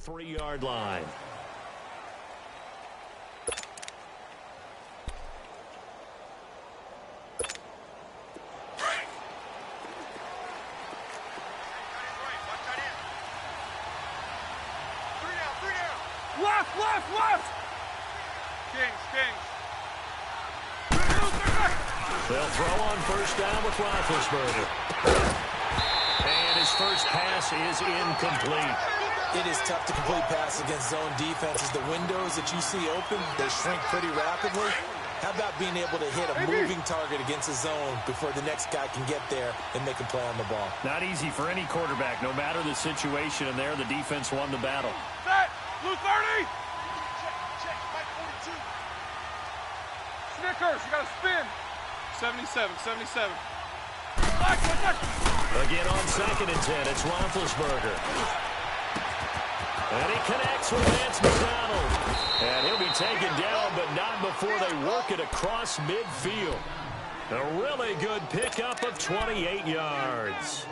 3-yard line. Left! Kings. They'll throw on first down with Roethlisberger. And his first pass is incomplete. It is tough to complete passes against zone defenses. The windows that you see open, they shrink pretty rapidly. How about being able to hit a moving target against a zone before the next guy can get there and make a play on the ball? Not easy for any quarterback, no matter the situation. And there, the defense won the battle. Set! Blue 30! Snickers, you got to spin. 77. Again on 2nd and 10, it's Roethlisberger. And he connects with Vance McDonald. And he'll be taken down, but not before they work it across midfield. A really good pickup of 28 yards.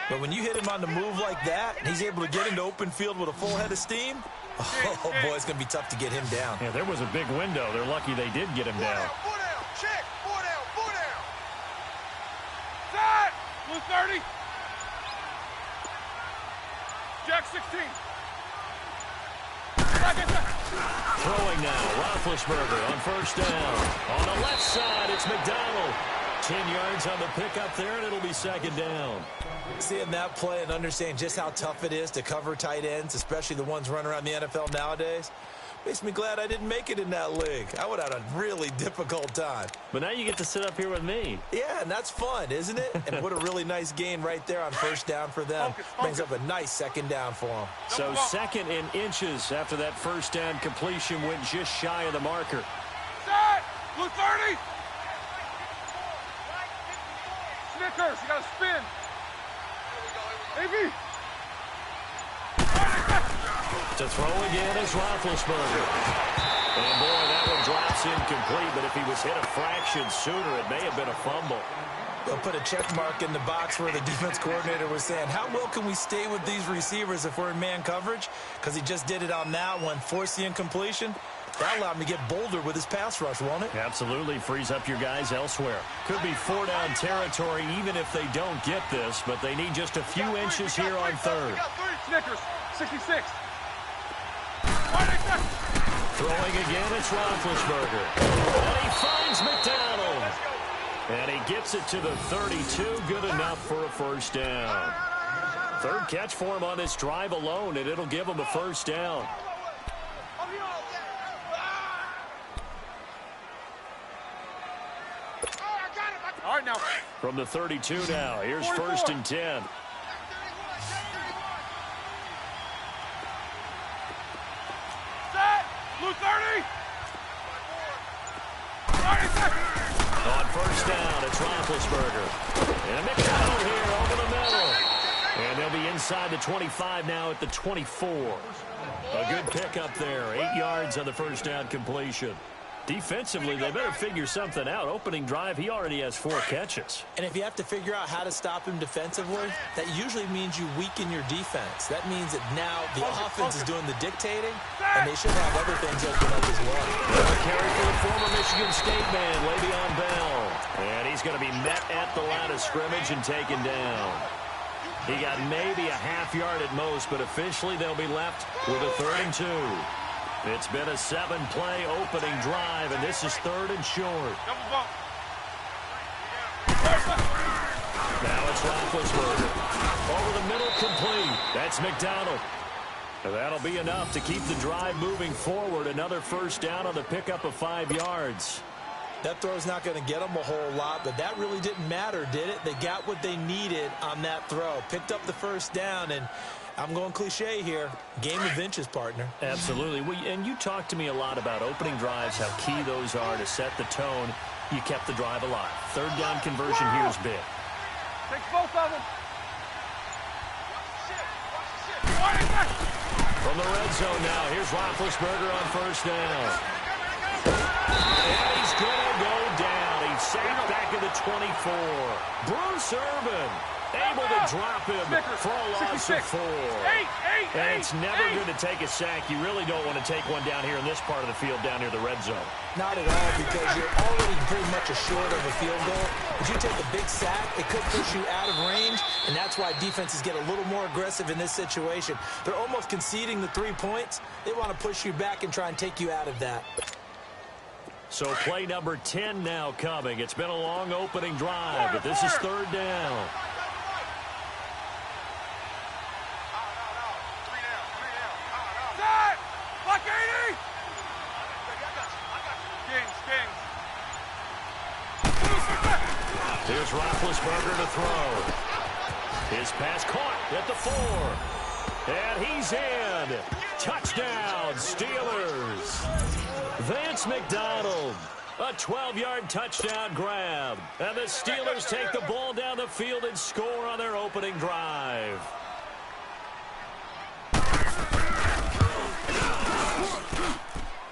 But when you hit him on the move like that, and he's able to get into open field with a full head of steam, oh boy, it's going to be tough to get him down. Yeah, there was a big window. They're lucky they did get him down. Check, 4 down. Set! Blue 30. Jack 16. Throwing now, Roethlisberger on first down. On the left side, it's McDonald. 10 yards on the pickup there, and it'll be 2nd down. Seeing that play and understanding just how tough it is to cover tight ends, especially the ones running around the NFL nowadays, makes me glad I didn't make it in that league. I would have had a really difficult time. But now you get to sit up here with me. Yeah, and that's fun, isn't it? And what a really nice gain right there on first down for them. Brings up a nice 2nd down for them. So 2nd in inches after that first down completion went just shy of the marker. Set! Blue 30! Snickers, you got to spin. AB! To throw again is Roethlisberger. And boy, that one drops incomplete, but if he was hit a fraction sooner, it may have been a fumble. They'll put a check mark in the box where the defense coordinator was saying, how well can we stay with these receivers if we're in man coverage? Because he just did it on that one, forced the incompletion. That allowed him to get bolder with his pass rush, won't it? Absolutely. Frees up your guys elsewhere. Could be 4-down territory even if they don't get this, but they need just a few inches here on 3rd. Snickers, 66. Throwing again, it's Roethlisberger. And he finds McDonald. And he gets it to the 32. Good enough for a first down. 3rd catch for him on this drive alone, and it'll give him a first down. All right, now. From the 32 now, here's 1st and 10. Set! Blue 30! On first down, it's Roethlisberger. And McDonald here over the middle. And they'll be inside the 25 now at the 24. A good pickup there. 8 yards on the first down completion. Defensively, they better figure something out. Opening drive, he already has 4 catches. And if you have to figure out how to stop him defensively, that usually means you weaken your defense. That means that now the offense is doing the dictating, and they should have other things open up as well. A carry for the former Michigan State man, Le'Veon Bell. And he's going to be met at the line of scrimmage and taken down. He got maybe a half yard at most, but officially they'll be left with a 3rd and 2. It's been a 7-play opening drive, and this is 3rd and short. Now it's Roethlisberger. Over the middle, complete. That's McDonald. And that'll be enough to keep the drive moving forward. Another first down on the pickup of 5 yards. That throw's not going to get them a whole lot, but that really didn't matter, did it? They got what they needed on that throw. Picked up the first down, and I'm going cliche here. Game of inches, partner. Absolutely. And you talked to me a lot about opening drives, how key those are to set the tone. You kept the drive alive. 3rd down conversion here is big. Take both of them. From the red zone now, here's Roethlisberger on first down. And he's going to go down. He's sacked back at the 24. Bruce Irvin Able to drop him for a loss of 4. And it's never good to take a sack. You really don't want to take one down here in this part of the field, down near the red zone. Not at all, because you're already pretty much short of a field goal. If you take a big sack, it could push you out of range, and that's why defenses get a little more aggressive in this situation. They're almost conceding the 3 points. They want to push you back and try and take you out of that. So play number 10 now coming. It's been a long opening drive, but this is 3rd down. Here's Roethlisberger to throw. His pass caught at the 4. And he's in. Touchdown, Steelers. Vance McDonald, a 12-yard touchdown grab. And the Steelers take the ball down the field and score on their opening drive.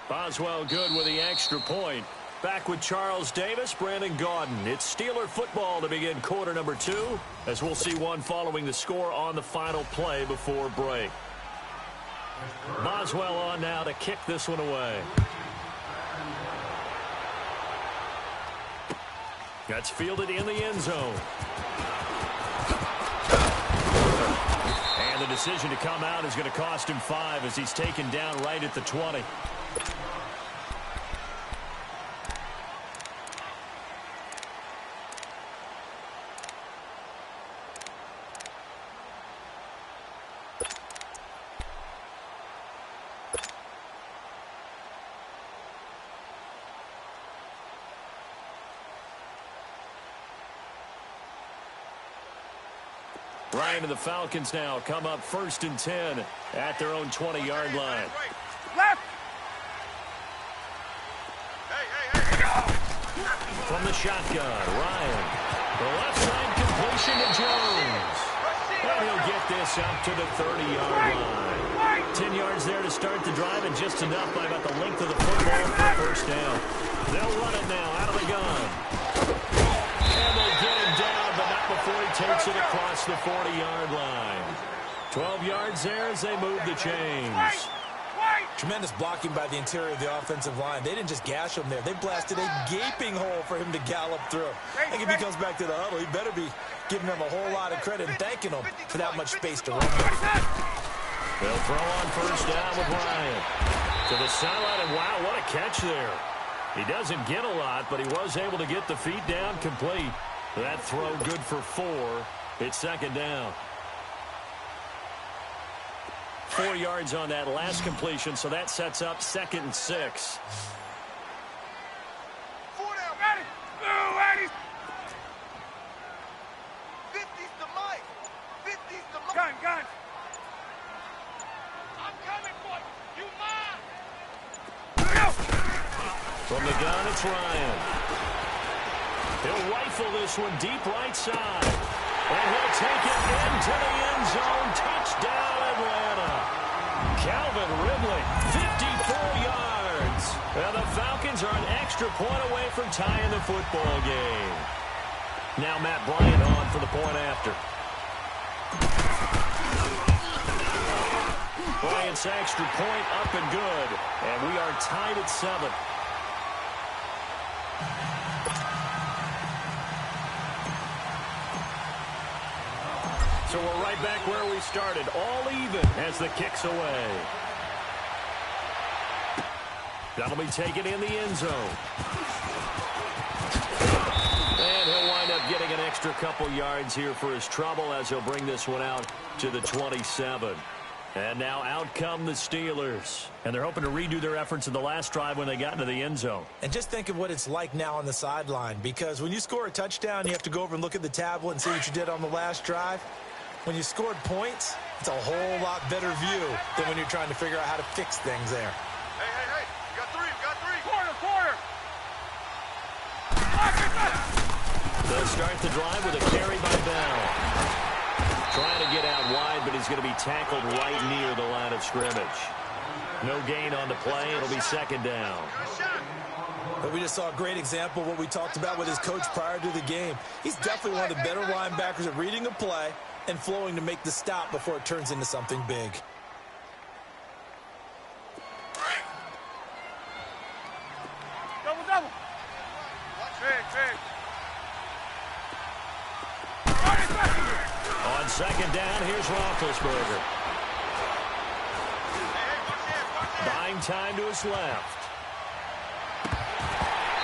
Boswell good with the extra point. Back with Charles Davis, Brandon Gaudin. It's Steeler football to begin quarter number 2, as we'll see one following the score on the final play before break. Boswell on now to kick this one away. That's fielded in the end zone. And the decision to come out is going to cost him 5 as he's taken down right at the 20. Ryan and the Falcons now come up 1st and 10 at their own 20-yard line. Left. From the shotgun, Ryan. The left side completion to Jones. And he'll get this up to the 30-yard line. 10 yards there to start the drive, and just enough by about the length of the football for first down. They'll run it now out of the gun. And they'll get him down, but not before he takes it across the 40-yard line. 12 yards there as they move the chains. Tremendous blocking by the interior of the offensive line. They didn't just gash him there. They blasted a gaping hole for him to gallop through. I think if he comes back to the huddle, he better be giving them a whole lot of credit and thanking them for that much space to run with. They'll throw on first down with Ryan. To the sideline, and wow, what a catch there. He doesn't get a lot, but he was able to get the feet down complete. That throw good for 4. It's 2nd down. 4 yards on that last completion, so that sets up 2nd and 6. Gun. I'm coming for you. You mine. From the gun, it's Ryan. He'll rifle this one deep right side. And he'll take it into the end zone. Touchdown, Atlanta. Calvin Ridley, 54 yards. And the Falcons are an extra point away from tying the football game. Now Matt Bryant on for the point after. Bryant's extra point up and good. And we are tied at 7. So we're right back where we started, all even as the kick's away. That'll be taken in the end zone. And he'll wind up getting an extra couple yards here for his trouble as he'll bring this one out to the 27. And now out come the Steelers. And they're hoping to redo their efforts in the last drive when they got into the end zone. And just think of what it's like now on the sideline, because when you score a touchdown, you have to go over and look at the tablet and see what you did on the last drive. When you scored points, it's a whole lot better view than when you're trying to figure out how to fix things there. Hey. You got 3. Quarter. They'll start the drive with a carry by Bell. Trying to get out wide, but he's going to be tackled right near the line of scrimmage. No gain on the play. It'll be 2nd down. But we just saw a great example of what we talked about with his coach prior to the game. He's definitely one of the better linebackers at reading a play and flowing to make the stop before it turns into something big. Double, double. Big. On second down, here's Roethlisberger. Buying time to his left.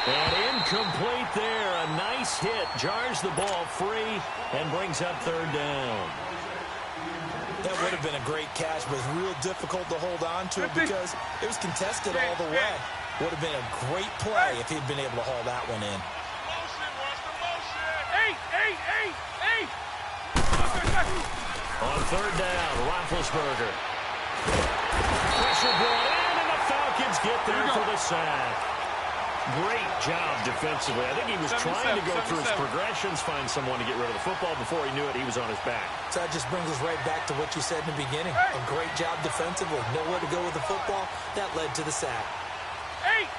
And incomplete there. A nice hit. Jars the ball free and brings up third down. That would have been a great catch, but it's real difficult to hold on to it because it was contested all the way. Would have been a great play if he'd been able to haul that one in. Eight. On third down, Roethlisberger. Pressure brought in, and the Falcons get there for the sack. Great job defensively. I think he was trying to go through his progressions, find someone to get rid of the football. Before he knew it, he was on his back. So that just brings us right back to what you said in the beginning. A great job defensively. Nowhere to go with the football. That led to the sack. Eight.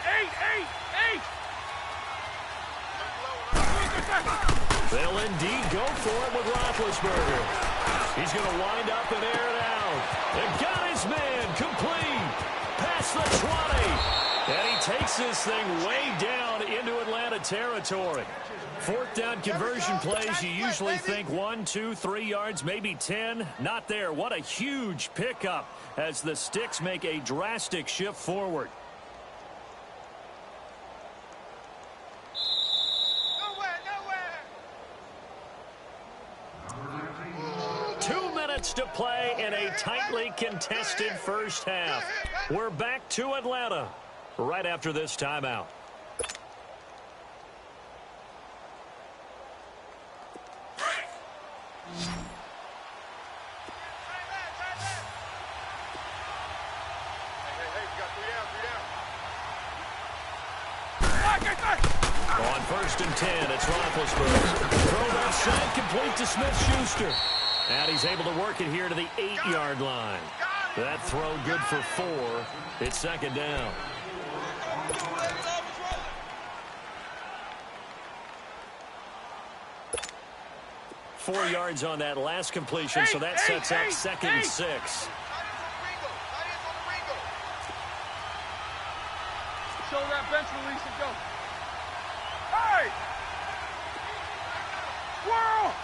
They'll indeed go for it with Roethlisberger. He's going to wind up and air it out. They got his man complete. Past the 20. And he takes this thing way down into Atlanta territory. Fourth down conversion plays, you usually think 1, 2, 3 yards, maybe 10. Not there. What a huge pickup as the Sticks make a drastic shift forward. Nowhere. 2 minutes to play in a tightly contested first half. We're back to Atlanta right after this timeout. On first and 10, it's Roethlisberger. Throw that side complete to Smith-Schuster. And he's able to work it here to the 8-yard line. That throw good for 4. It's second down. Four yards on that last completion, so that sets up second and 6. Show that bench release and go. Hey! Whirl!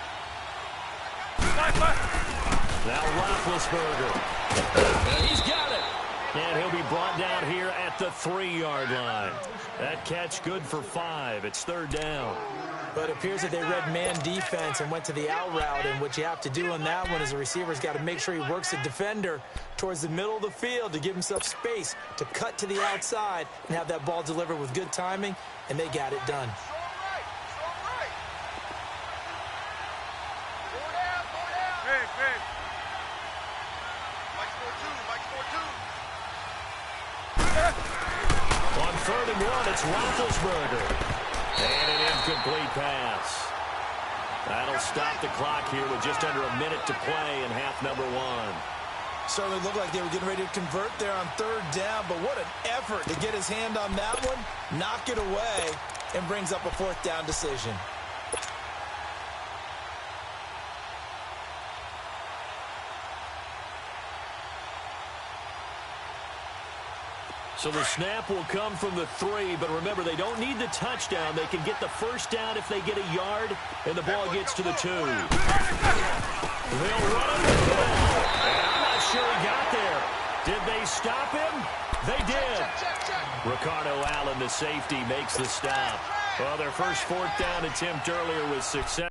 Now Roethlisberger. And he's got it. And he'll be brought down here at the 3-yard line. That catch good for 5. It's third down. But it appears that they read man defense and went to the out route. And what you have to do on that one is the receiver's got to make sure he works the defender towards the middle of the field to give himself space to cut to the outside and have that ball delivered with good timing. And they got it done. Big. On third and 1, it's Roethlisberger. And an incomplete pass. That'll stop the clock here with just under a minute to play in half number 1. Certainly looked like they were getting ready to convert there on third down, but what an effort to get his hand on that one, knock it away, and brings up a fourth down decision. So the snap will come from the 3, but remember, they don't need the touchdown. They can get the first down if they get a yard, and the ball gets to the 2. They'll run it. And I'm not sure he got there. Did they stop him? They did. Ricardo Allen, the safety, makes the stop. Well, their first fourth down attempt earlier was successful.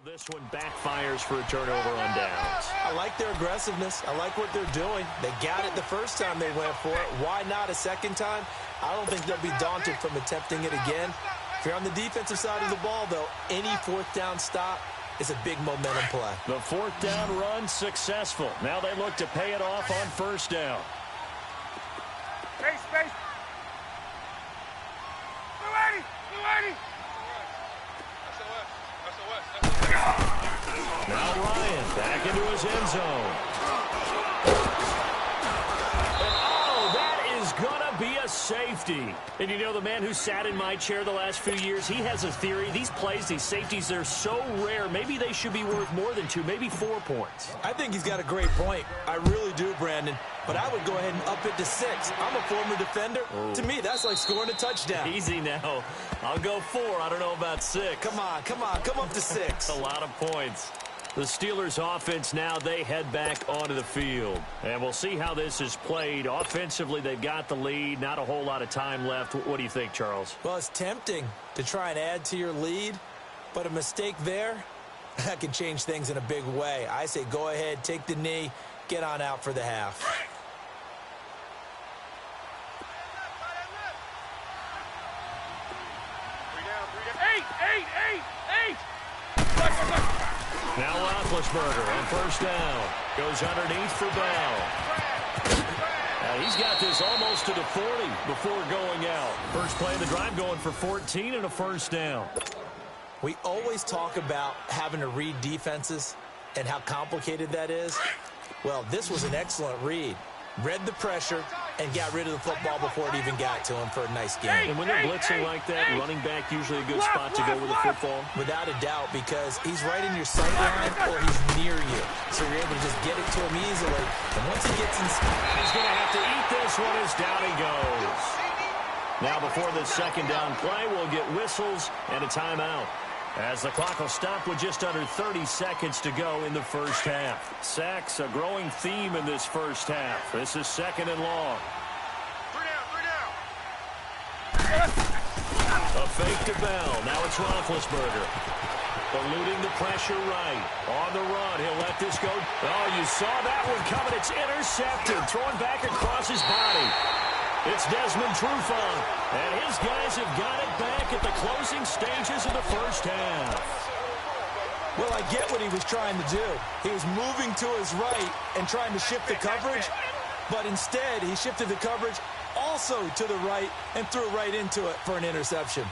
This one backfires for a turnover on downs. I like their aggressiveness. I like what they're doing. They got it the first time they went for it. Why not a second time? I don't think they'll be daunted from attempting it again. If you're on the defensive side of the ball, though, any fourth down stop is a big momentum play. The fourth down run successful. Now they look to pay it off on first down. Space. Blue 80. Now Ryan back into his end zone. Gonna be a safety. And you know, the man who sat in my chair the last few years, he has a theory. These plays, these safeties, they're so rare. Maybe they should be worth more than 2, maybe 4 points. I think he's got a great point. I really do, Brandon. But I would go ahead and up it to 6. I'm a former defender. Ooh. To me, that's like scoring a touchdown. Easy now. I'll go 4. I don't know about 6. Come on. Come up to 6. A lot of points. The Steelers offense now, they head back onto the field. And we'll see how this is played. Offensively, they've got the lead. Not a whole lot of time left. What do you think, Charles? Well, it's tempting to try and add to your lead, but a mistake there, that can change things in a big way. I say go ahead, take the knee, get on out for the half. Eight. Now Roethlisberger on first down. Goes underneath for Bell. He's got this almost to the 40 before going out. First play of the drive going for 14 and a first down. We always talk about having to read defenses and how complicated that is. Well, this was an excellent read. Read the pressure and got rid of the football before it even got to him for a nice game. And when they're blitzing like that, running back usually a good spot to go with the football? Without a doubt, because he's right in your sight line or he's near you. So you're able to just get it to him easily. And once he gets inside, he's going to have to eat this one as down he goes. Now before the second down play, we'll get whistles and a timeout, as the clock will stop with just under 30 seconds to go in the first half. Sacks, a growing theme in this first half. This is second and long. Three down. A fake to Bell. Now it's Roethlisberger. Eluding the pressure right. On the run, he'll let this go. Oh, you saw that one coming. It's intercepted. Throwing back across his body. It's Desmond Trufant, and his guys have got it back at the closing stages of the first half. Well, I get what he was trying to do. He was moving to his right and trying to shift the coverage, but instead he shifted the coverage also to the right and threw right into it for an interception.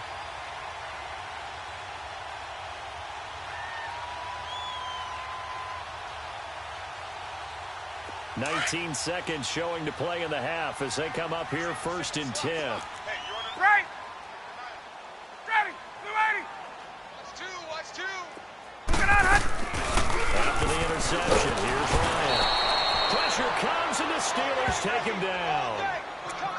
Hey, 19 seconds showing to play in the half as they come up here first and 10. right. Ready. 280. Watch two. Look it out. After the interception, here's Ryan. Pressure comes, and the Steelers take him down.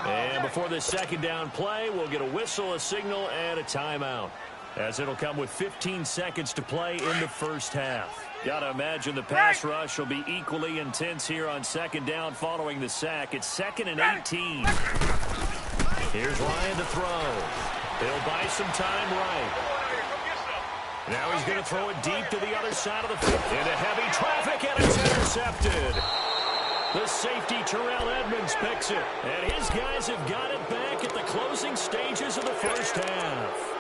And before the second down play, we'll get a whistle, a signal, and a timeout, as it'll come with 15 seconds to play in the first half. Got to imagine the pass rush will be equally intense here on second down following the sack. It's 2nd and 18. Here's Ryan to throw. He'll buy some time right. Now he's going to throw it deep to the other side of the field. Into heavy traffic, and it's intercepted. The safety, Terrell Edmonds, picks it. And his guys have got it back at the closing stages of the first half.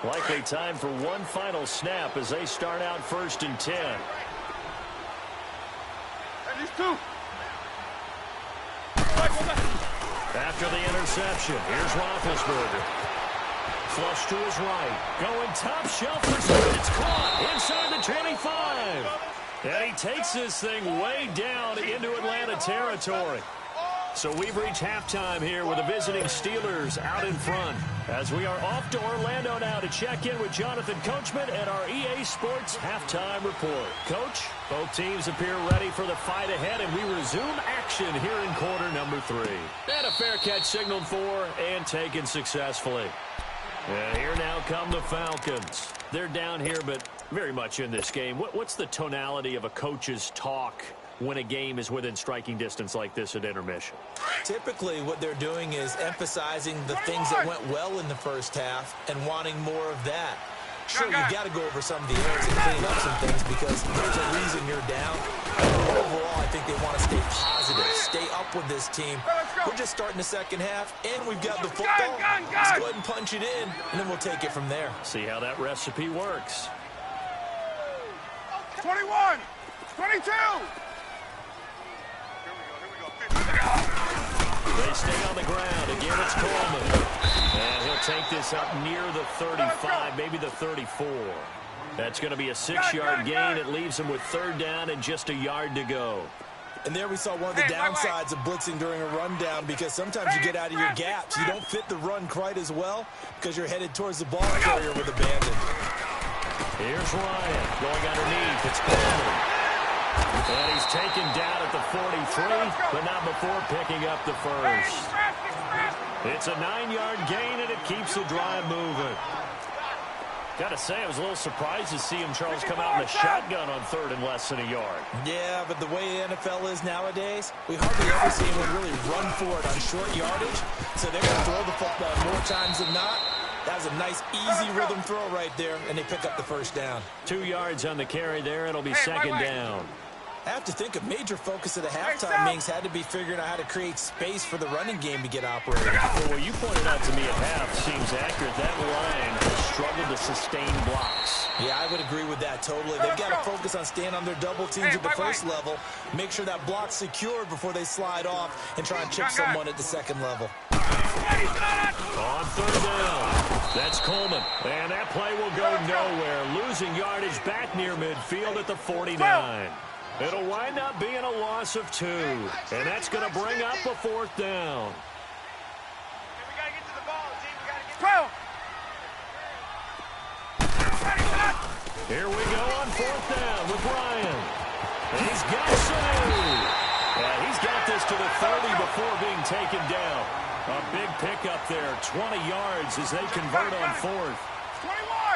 Likely time for one final snap as they start out first and 10. Hey, these two. After the interception, here's Roethlisberger. Flush to his right. Going top shelf for some. It's caught inside the 25. And he takes this thing way down into Atlanta territory. So we've reached halftime here with the visiting Steelers out in front, as we are off to Orlando now to check in with Jonathan Coachman at our EA Sports Halftime Report. Coach, both teams appear ready for the fight ahead, and we resume action here in quarter number 3. And a fair catch signaled for and taken successfully. And here now come the Falcons. They're down here, but very much in this game. What's the tonality of a coach's talk when a game is within striking distance like this at intermission? Typically, what they're doing is emphasizing the things that went well in the first half and wanting more of that. Sure, you got to go over some of the errors and clean up some things because there's a reason you're down. But overall, I think they want to stay positive, stay up with this team. We're just starting the second half, and we've got the football. Let's go ahead and punch it in, and then we'll take it from there. See how that recipe works. 21, 22. They stay on the ground. Again, it's Coleman. And he'll take this up near the 35, maybe the 34. That's going to be a 6-yard gain. It leaves him with third down and just a yard to go. And there we saw one of the downsides of blitzing during a rundown, because sometimes you get out of your gaps. You don't fit the run quite as well because you're headed towards the ball carrier with abandon. Here's Ryan going underneath. It's Coleman. And he's taken down at the 43, but not before picking up the first. It's a 9-yard gain, and it keeps the drive moving. Got to say, I was a little surprised to see him, Charles, come out in a shotgun on third and less than a yard. Yeah, but the way the NFL is nowadays, we hardly ever see anyone really run for it on short yardage. So they're going to throw the football more times than not. That was a nice, easy rhythm throw right there, and they pick up the first down. 2 yards on the carry there. It'll be second down. I have to think a major focus of the halftime meetings had to be figuring out how to create space for the running game to get operated. Well, what you pointed out to me at half seems accurate. That line has struggled to sustain blocks. Yeah, I would agree with that totally. They've got to focus on staying on their double teams at the first level, make sure that block's secured before they slide off, and try and chip someone at the second level. On third down, that's Coleman. And that play will go nowhere. Losing yardage back near midfield at the 49. It'll wind up being a loss of 2. And that's going to bring up a fourth down. We got to get to the ball, team. We got to get Here we go on fourth down with Ryan. And he's got Sanu. He's got this to the 30 before being taken down. A big pickup there, 20 yards as they convert on fourth.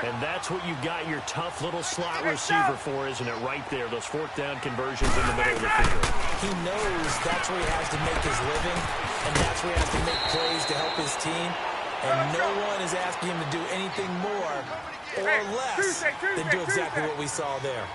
And that's what you got your tough little slot receiver for, isn't it? Right there, those fourth down conversions in the middle of the field. He knows that's where he has to make his living, and that's where he has to make plays to help his team. And no one is asking him to do anything more or less than do exactly what we saw there.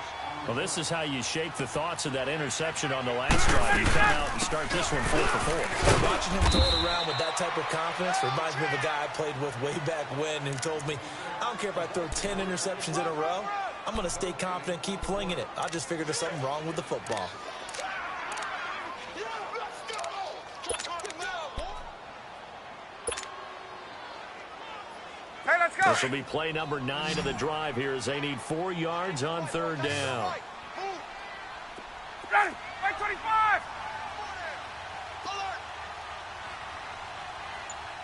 Well, this is how you shake the thoughts of that interception on the last drive. You come out and start this one 4 for 4. Watching him throw it around with that type of confidence reminds me of a guy I played with way back when who told me, I don't care if I throw 10 interceptions in a row. I'm going to stay confident, keep flinging it. I just figured there's something wrong with the football. Hey, let's go. This will be play number 9 of the drive here as they need 4 yards on third down. Ready. Right 25. Alert.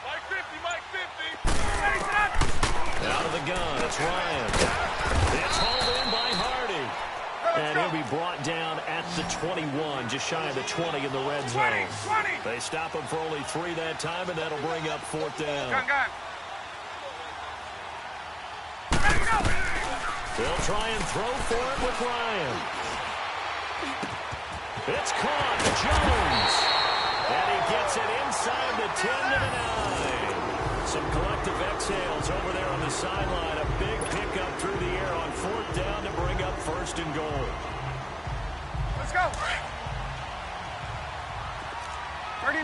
Mike 50, Mike 50. Ready, set. Out of the gun, it's Ryan. It's hauled in by Hardy. And he'll be brought down at the 21, just shy of the 20 in the red zone. 20. They stop him for only 3 that time, and that'll bring up fourth down. Gun. They'll try and throw for it with Ryan. It's caught. Jones. And he gets it inside the 10 to the 9. Some collective exhales over there on the sideline. A big pickup through the air on fourth down to bring up first and goal. Let's go. 39.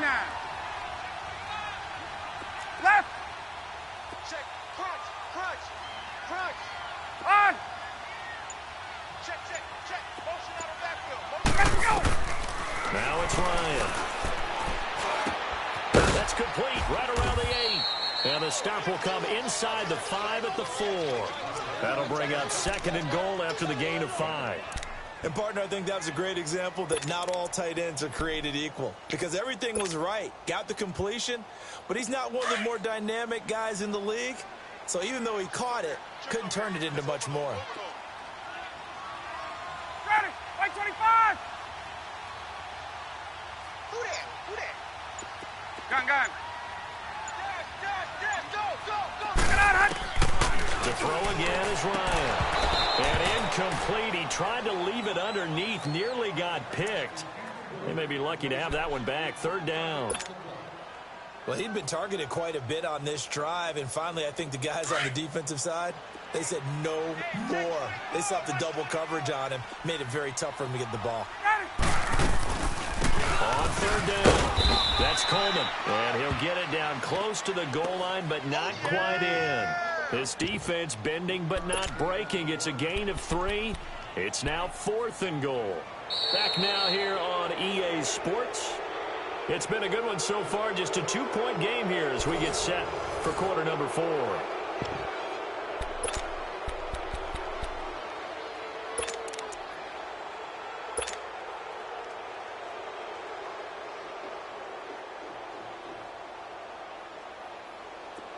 Left. Check. Crunch. On. Check. Motion out of backfield. Let's go. Now it's Ryan. That's complete right around the 8. And the stop will come inside the 5 at the 4. That'll bring up second and goal after the gain of 5. And, partner, I think that was a great example that not all tight ends are created equal, because everything was right. Got the completion, but he's not one of the more dynamic guys in the league. So even though he caught it, couldn't turn it into much more. Ready. Right 25. Who that? Gun. Go. Get out, Hunt. To throw again is Ryan. And incomplete. He tried to leave it underneath. Nearly got picked. They may be lucky to have that one back. Third down. Well, he'd been targeted quite a bit on this drive, and finally I think the guys on the defensive side, they said no more. They slapped the double coverage on him, made it very tough for him to get the ball. On third down, that's Coleman, and he'll get it down close to the goal line, but not quite in. This defense bending but not breaking. It's a gain of 3. It's now 4th and goal. Back now here on EA Sports. It's been a good one so far. Just a 2-point game here as we get set for quarter number 4.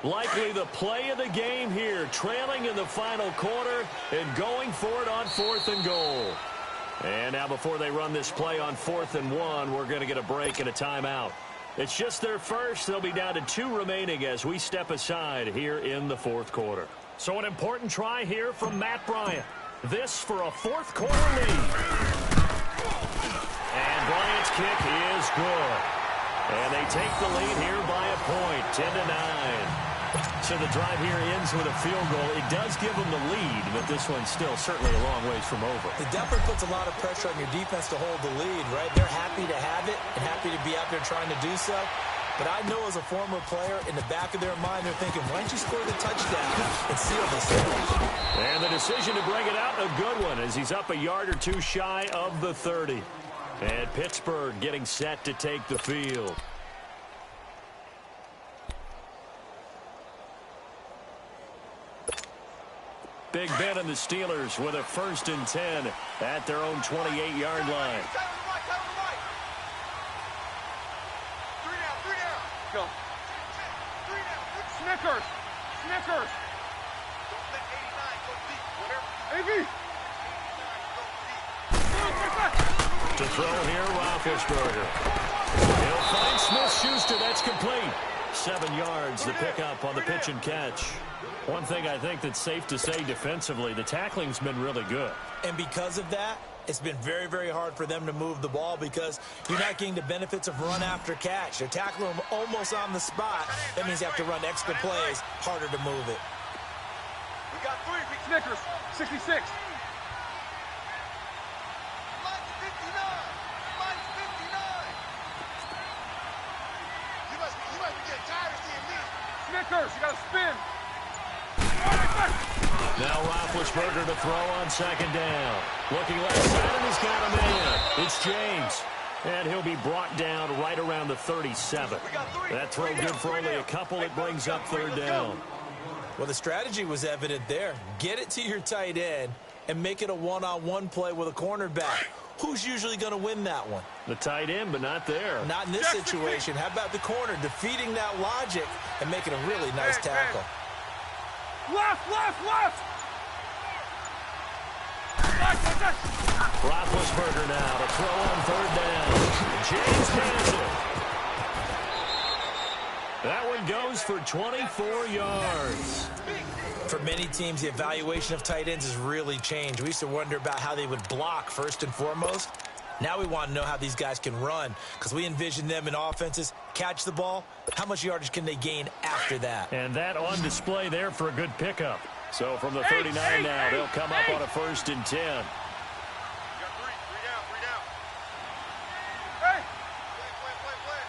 Likely the play of the game here, trailing in the final quarter and going for it on 4th and goal. And now before they run this play on 4th and 1, we're going to get a break and a timeout. It's just their first. They'll be down to 2 remaining as we step aside here in the 4th quarter. So an important try here from Matt Bryant. This for a 4th quarter lead. And Bryant's kick is good. And they take the lead here by a point, 10-9. So the drive here ends with a field goal. It does give them the lead, but this one's still certainly a long ways from over. It definitely puts a lot of pressure on your defense to hold the lead, right? They're happy to have it and happy to be out there trying to do so. But I know as a former player, in the back of their mind, they're thinking, why don't you score the touchdown and seal this situation? And the decision to bring it out, a good one, as he's up a yard or 2 shy of the 30. And Pittsburgh getting set to take the field. Big Ben and the Steelers with a 1st and 10 at their own 28-yard line. Go. Snickers. Snickers. AB. To throw here, Roethlisberger. He'll find Smith-Schuster. That's complete. 7 yards, the pickup on the pitch and catch. One thing I think that's safe to say defensively, the tackling's been really good. And because of that, it's been very, very hard for them to move the ball because you're not getting the benefits of run after catch. They're tackling them almost on the spot. That means you have to run extra plays, harder to move it. We got 3. Snickers. 66. Snickers, you got to spin. Now Roethlisberger to throw on 2nd down. Looking left side, and he's got a man. It's James. And he'll be brought down right around the 37. That throw good for only a couple. It brings up 3rd down. Well, the strategy was evident there. Get it to your tight end and make it a one-on-one play with a cornerback. Who's usually going to win that one? The tight end, but not there. Not in this situation. How about the corner defeating that logic and making a really nice tackle? Left. Roethlisberger now to throw on 3rd down. James has it. That one goes for 24 yards. For many teams, the evaluation of tight ends has really changed. We used to wonder about how they would block first and foremost. Now we want to know how these guys can run because we envision them in offenses, catch the ball, how much yardage can they gain after that? And that on display there for a good pickup. So from the 39 now, they'll come up on a 1st and 10. You got 3 down. Hey! Play.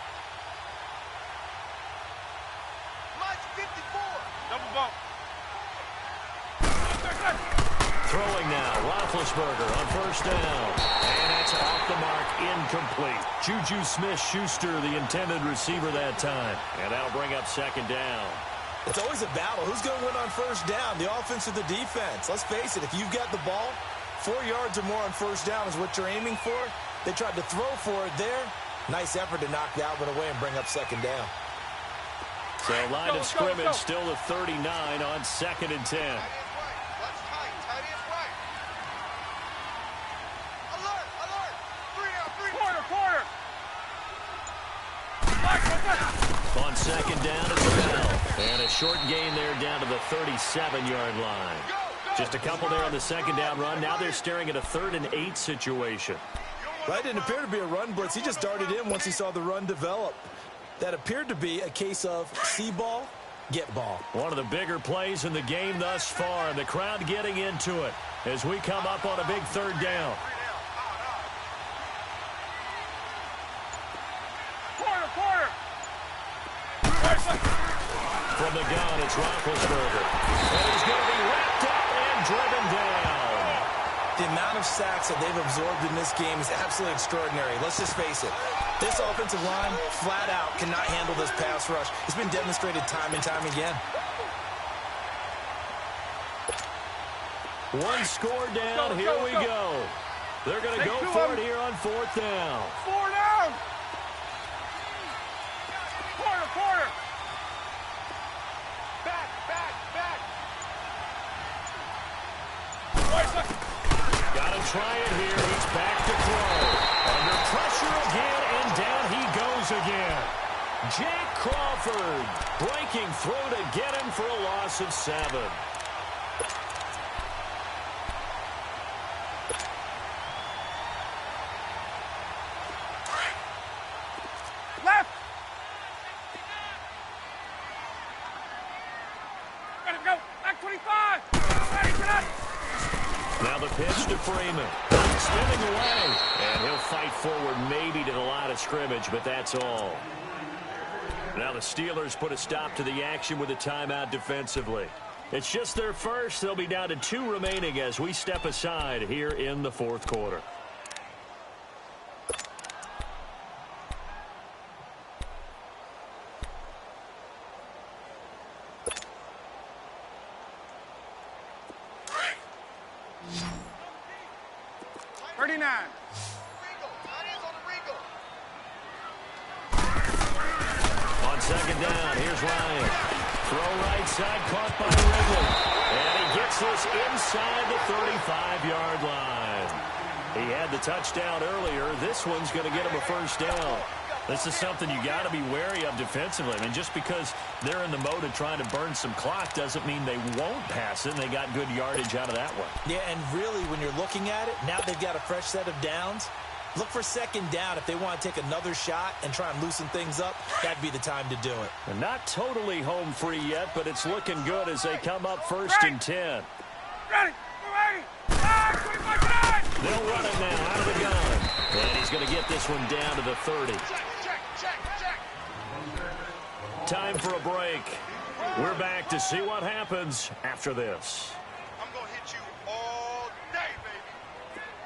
Mine's 54. Double bump. Throwing now, Roethlisberger on 1st down. And that's off the mark, incomplete. Juju Smith-Schuster, the intended receiver that time. And that'll bring up 2nd down. It's always a battle. Who's going to win on 1st down, the offense or the defense? Let's face it, if you've got the ball, 4 yards or more on 1st down is what you're aiming for. They tried to throw for it there. Nice effort to knock that one away and bring up 2nd down. So line of scrimmage still the 39 on 2nd and 10. On 2nd down, it's a bell. And a short gain there down to the 37-yard line. Just a couple there on the 2nd down run. Now they're staring at a 3rd and 8 situation. Right, didn't appear to be a run blitz. He just darted in once he saw the run develop. That appeared to be a case of see ball, get ball. One of the bigger plays in the game thus far. The crowd getting into it as we come up on a big 3rd down. Quarter. From the gun, it's Roethlisberger. And he's going to be wrapped up and driven down. The amount of sacks that they've absorbed in this game is absolutely extraordinary. Let's just face it. This offensive line, flat out, cannot handle this pass rush. It's been demonstrated time and time again. One score down. Here we go. They're going to go for it here on 4th down. 4 down. Quarter. Back. Got to try it here. He's back to throw. Under pressure again, and down he goes again. Jake Crawford breaking through to get him for a loss of 7. Left. Gotta go. Back 25. Ready, get up. Now the pitch to Freeman. Spinning away. And he'll fight forward maybe to the line of scrimmage, but that's all. Now the Steelers put a stop to the action with a timeout defensively. It's just their first. They'll be down to 2 remaining as we step aside here in the 4th quarter. On 2nd down, here's Ryan. Throw right side, caught by Ridley. And he gets this inside the 35-yard line. He had the touchdown earlier. This one's going to get him a 1st down. This is something you got to be wary of defensively. I mean, just because they're in the mode of trying to burn some clock doesn't mean they won't pass it. And they got good yardage out of that one. Yeah, and really, when you're looking at it, now they've got a fresh set of downs. Look for 2nd down. If they want to take another shot and try and loosen things up, that'd be the time to do it. And not totally home free yet, but it's looking good as they come up 1st and 10. Ready. They'll run it now out of the gun. And he's going to get this one down to the 30. Check. Time for a break. We're back to see what happens after this. I'm going to hit you all day,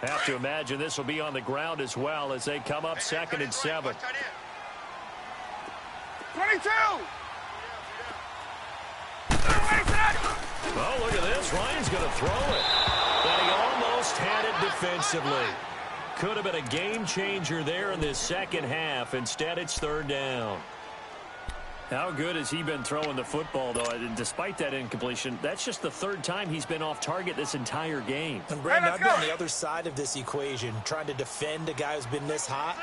baby. Have to imagine this will be on the ground as well as they come up 2nd and 7. 22. Oh, look at this. Ryan's going to throw it. But he almost had it defensively. Could have been a game changer there in this 2nd half. Instead, it's 3rd down. How good has he been throwing the football, though? Despite that incompletion, that's just the 3rd time he's been off target this entire game. And Brandon, I've been on the other side of this equation, trying to defend a guy who's been this hot,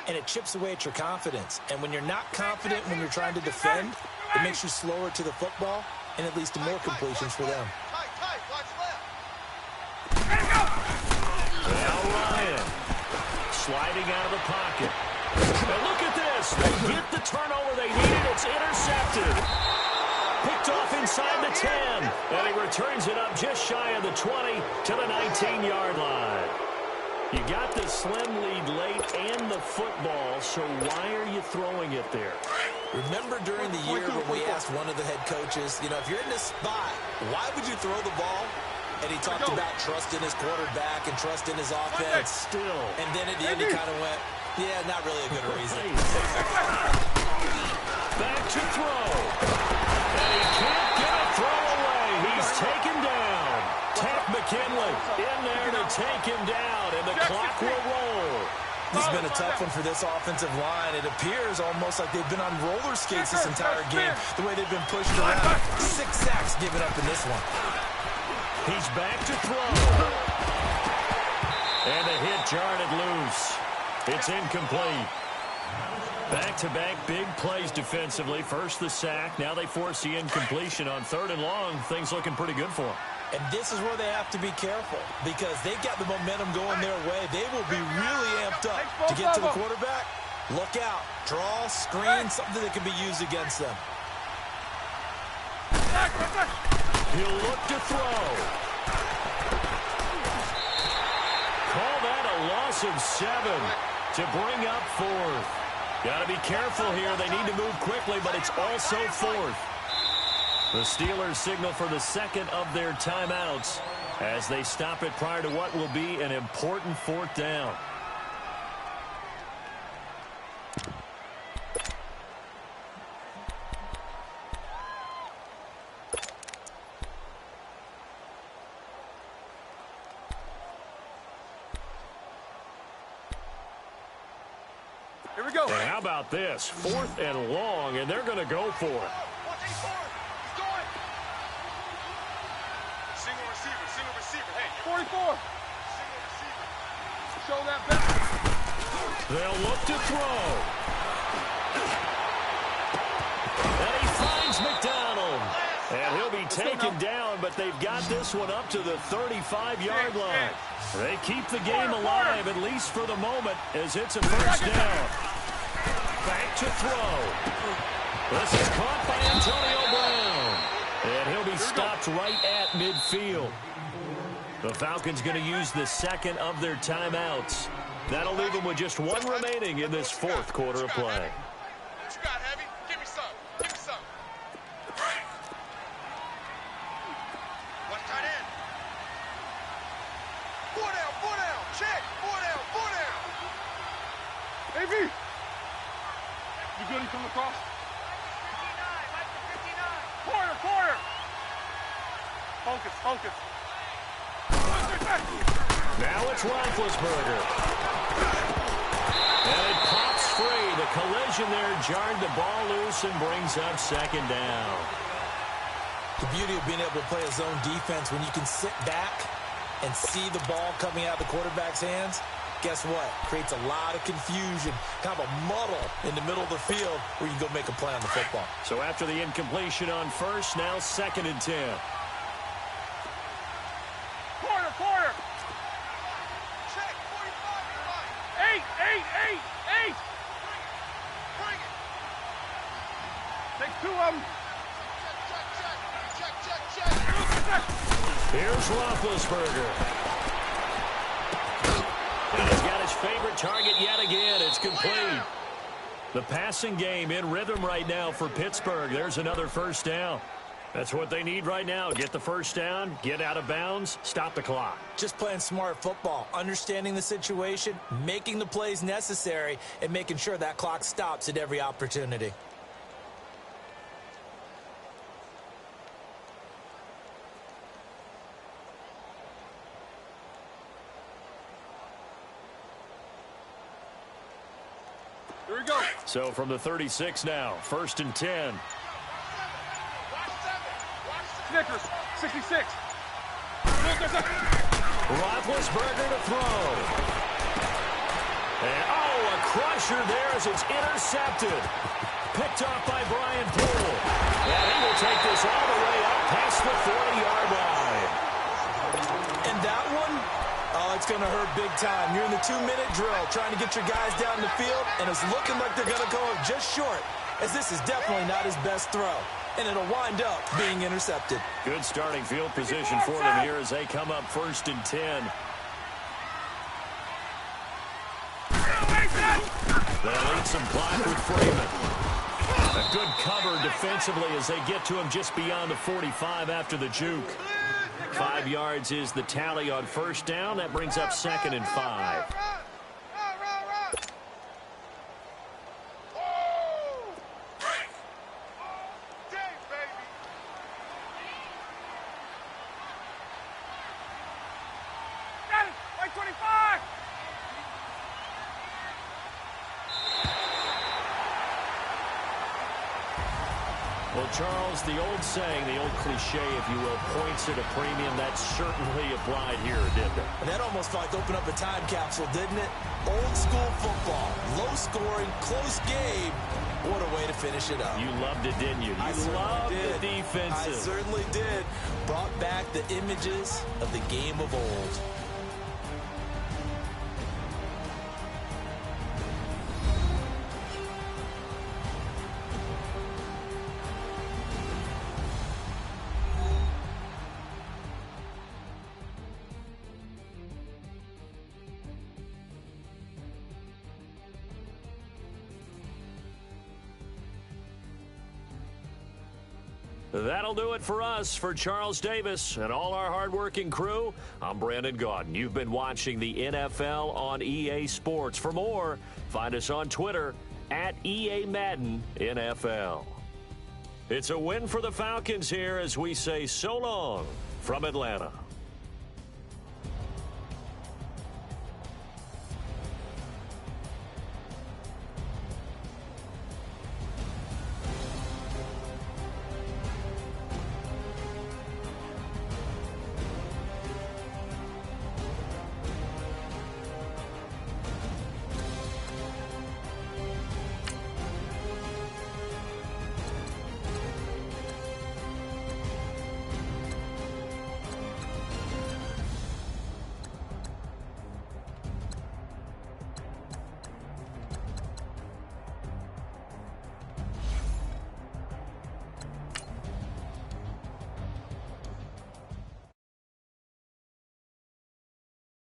and it chips away at your confidence. And when you're not confident when you're trying to defend, it makes you slower to the football, and it leads to more completions for them. Now Ryan sliding out of the pocket. And look at this. They get the turnover they needed. It's intercepted. Picked off inside the 10. And he returns it up just shy of the 20 to the 19-yard line. You got the slim lead late and the football, so why are you throwing it there? Remember during the year when we asked one of the head coaches, if you're in this spot, why would you throw the ball? And he talked about trust in his quarterback and trust in his offense. Still. And then at the end, he kind of went, yeah, not really a good reason. Back to throw. And he can't get a throw away. He's taken down. Tap McKinley in there to take him down, and the clock will roll. This has been a tough one for this offensive line. It appears almost like they've been on roller skates this entire game, the way they've been pushed around. 6 sacks given up in this one. He's back to throw. And the hit jarred it loose. It's incomplete. Back-to-back big plays defensively. First the sack. Now they force the incompletion on 3rd and long. Things looking pretty good for them. And this is where they have to be careful because they've got the momentum going their way. They will be really amped up to get to the quarterback. Look out. Draw, screen, something that can be used against them. He'll look to throw. Call that a loss of 7 to bring up 4th. Got to be careful here. They need to move quickly, but it's also 4th. The Steelers signal for the 2nd of their timeouts as they stop it prior to what will be an important 4th down. Here we go. And how about this? 4th and long, and they're going to go for it. Single receiver. Hey, 44. Single receiver. Show that back. They'll look to throw. And he finds McDonald. And he'll be taken down, but they've got this one up to the 35-yard line. They keep the game alive, at least for the moment, as it's a first down. Back to throw. This is caught by Antonio Brown. And he'll be stopped right at midfield. The Falcons going to use the second of their timeouts. That'll leave them with just one remaining in this 4th quarter of play. What you got, Heavy? Give me some. Watch tight end. 4 down. Check. 4 down. AB. You good? He come across? 59. Corner. Focus. Now it's Roethlisberger. And it pops free. The collision there jarred the ball loose and brings up second down. The beauty of being able to play a zone defense when you can sit back and see the ball coming out of the quarterback's hands, guess what? Creates a lot of confusion, kind of a muddle in the middle of the field where you can go make a play on the football. So after the incompletion on first, now 2nd and 10. Corner. Check. 45. 8. Bring it. Take 2 of them. Check. Here's Roethlisberger. And he's got his favorite target yet again. It's complete. The passing game in rhythm right now for Pittsburgh. There's another first down. That's what they need right now. Get the first down, get out of bounds, stop the clock. Just playing smart football, understanding the situation, making the plays necessary, and making sure that clock stops at every opportunity. Here we go. So from the 36 now, 1st and 10. Snickers, 66. Roethlisberger to throw. And, a crusher there as it's intercepted. Picked off by Brian Poole. And he will take this all the way up past the 40-yard line. And that one, it's going to hurt big time. You're in the 2-minute drill trying to get your guys down the field, and it's looking like they're going to go just short, as this is definitely not his best throw. And it'll wind up being intercepted. Good starting field position for them here as they come up 1st and 10. They'll eat some block with Freeman. A good cover defensively as they get to him just beyond the 45 after the juke. 5 yards is the tally on first down. That brings up 2nd and 5. Well, Charles, the old saying, the old cliche, if you will, points at a premium, that certainly applied here, didn't it? And that almost felt like opened up a time capsule, didn't it? Old school football, low scoring, close game. What a way to finish it up. You loved it, didn't you? You loved the defensive. I certainly did. Brought back the images of the game of old. That'll do it for us. For Charles Davis and all our hardworking crew, I'm Brandon Gaudin. You've been watching the NFL on EA Sports. For more, find us on Twitter at EA Madden NFL. It's a win for the Falcons here as we say so long from Atlanta.